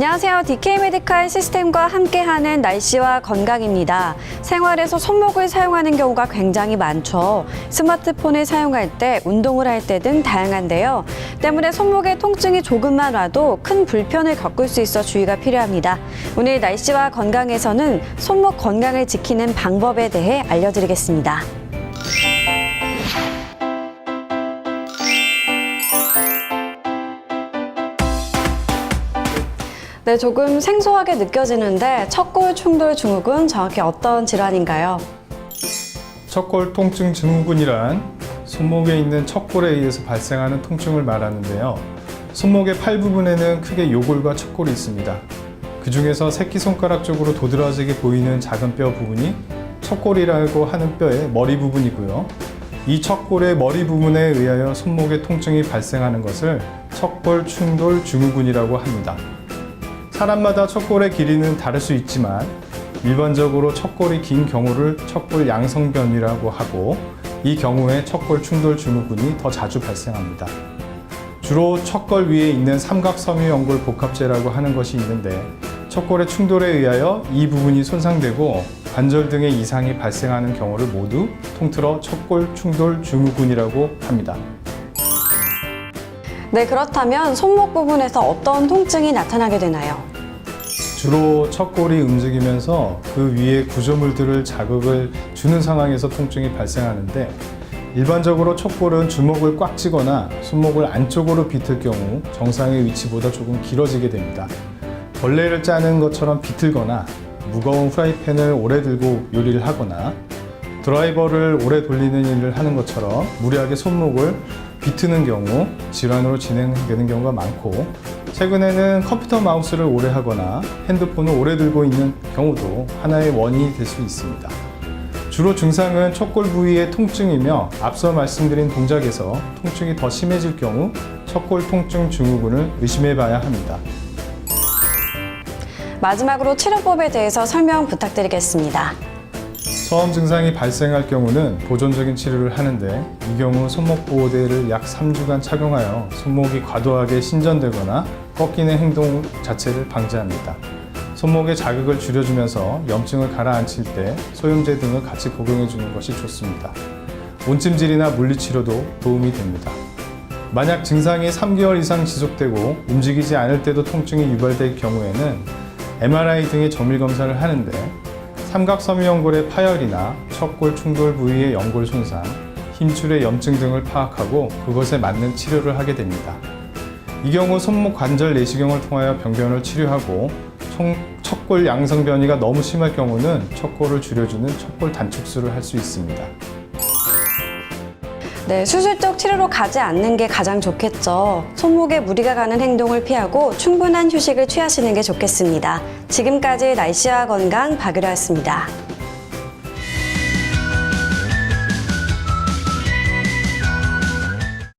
안녕하세요. DK 메디칼 시스템과 함께하는 날씨와 건강입니다. 생활에서 손목을 사용하는 경우가 굉장히 많죠. 스마트폰을 사용할 때, 운동을 할 때 등 다양한데요. 때문에 손목에 통증이 조금만 와도 큰 불편을 겪을 수 있어 주의가 필요합니다. 오늘 날씨와 건강에서는 손목 건강을 지키는 방법에 대해 알려드리겠습니다. 네, 조금 생소하게 느껴지는데 척골 충돌 증후군 정확히 어떤 질환인가요? 척골 통증 증후군이란 손목에 있는 척골에 의해서 발생하는 통증을 말하는데요. 손목의 팔 부분에는 크게 요골과 척골이 있습니다. 그 중에서 새끼손가락 쪽으로 도드라지게 보이는 작은 뼈 부분이 척골이라고 하는 뼈의 머리 부분이고요. 이 척골의 머리 부분에 의하여 손목에 통증이 발생하는 것을 척골 충돌 증후군이라고 합니다. 사람마다 척골의 길이는 다를 수 있지만 일반적으로 척골이 긴 경우를 척골 양성변이라고 하고 이 경우에 척골 충돌 증후군이 더 자주 발생합니다. 주로 척골 위에 있는 삼각섬유연골 복합체라고 하는 것이 있는데 척골의 충돌에 의하여 이 부분이 손상되고 관절 등의 이상이 발생하는 경우를 모두 통틀어 척골 충돌 증후군이라고 합니다. 네, 그렇다면 손목 부분에서 어떤 통증이 나타나게 되나요? 주로 척골이 움직이면서 그 위에 구조물들을 자극을 주는 상황에서 통증이 발생하는데 일반적으로 척골은 주먹을 꽉 쥐거나 손목을 안쪽으로 비틀 경우 정상의 위치보다 조금 길어지게 됩니다. 벌레를 짜는 것처럼 비틀거나 무거운 프라이팬을 오래 들고 요리를 하거나 드라이버를 오래 돌리는 일을 하는 것처럼 무리하게 손목을 비트는 경우 질환으로 진행되는 경우가 많고 최근에는 컴퓨터 마우스를 오래 하거나 핸드폰을 오래 들고 있는 경우도 하나의 원인이 될 수 있습니다. 주로 증상은 척골 부위의 통증이며 앞서 말씀드린 동작에서 통증이 더 심해질 경우 척골 통증 증후군을 의심해 봐야 합니다. 마지막으로 치료법에 대해서 설명 부탁드리겠습니다. 처음 증상이 발생할 경우는 보존적인 치료를 하는데 이 경우 손목 보호대를 약 3주간 착용하여 손목이 과도하게 신전되거나 꺾이는 행동 자체를 방지합니다. 손목에 자극을 줄여주면서 염증을 가라앉힐 때 소염제 등을 같이 복용해 주는 것이 좋습니다. 온찜질이나 물리치료도 도움이 됩니다. 만약 증상이 3개월 이상 지속되고 움직이지 않을 때도 통증이 유발될 경우에는 MRI 등의 정밀 검사를 하는데 삼각섬유연골의 파열이나 척골 충돌 부위의 연골 손상, 힘줄의 염증 등을 파악하고 그것에 맞는 치료를 하게 됩니다. 이 경우 손목 관절 내시경을 통하여 병변을 치료하고 척골 양성변이가 너무 심할 경우는 척골을 줄여주는 척골 단축술을 할 수 있습니다. 네, 수술적 치료로 가지 않는 게 가장 좋겠죠. 손목에 무리가 가는 행동을 피하고 충분한 휴식을 취하시는 게 좋겠습니다. 지금까지 날씨와 건강 박유라였습니다.